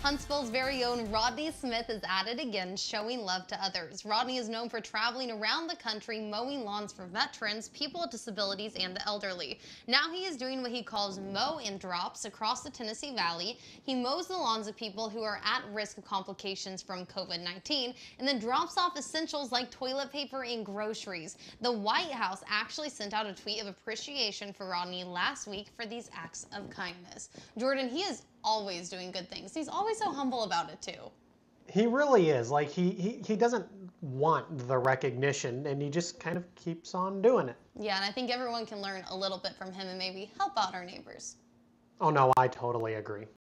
Huntsville's very own Rodney Smith is at it again, showing love to others. Rodney is known for traveling around the country, mowing lawns for veterans, people with disabilities, and the elderly. Now he is doing what he calls mow and drops across the Tennessee Valley. He mows the lawns of people who are at risk of complications from COVID-19 and then drops off essentials like toilet paper and groceries. The White House actually sent out a tweet of appreciation for Rodney last week for these acts of kindness. Jordan, he is always doing good things. He's always so humble about it too. He really is. Like he doesn't want the recognition, and he just kind of keeps on doing it. Yeah, and I think everyone can learn a little bit from him and maybe help out our neighbors. Oh no, I totally agree.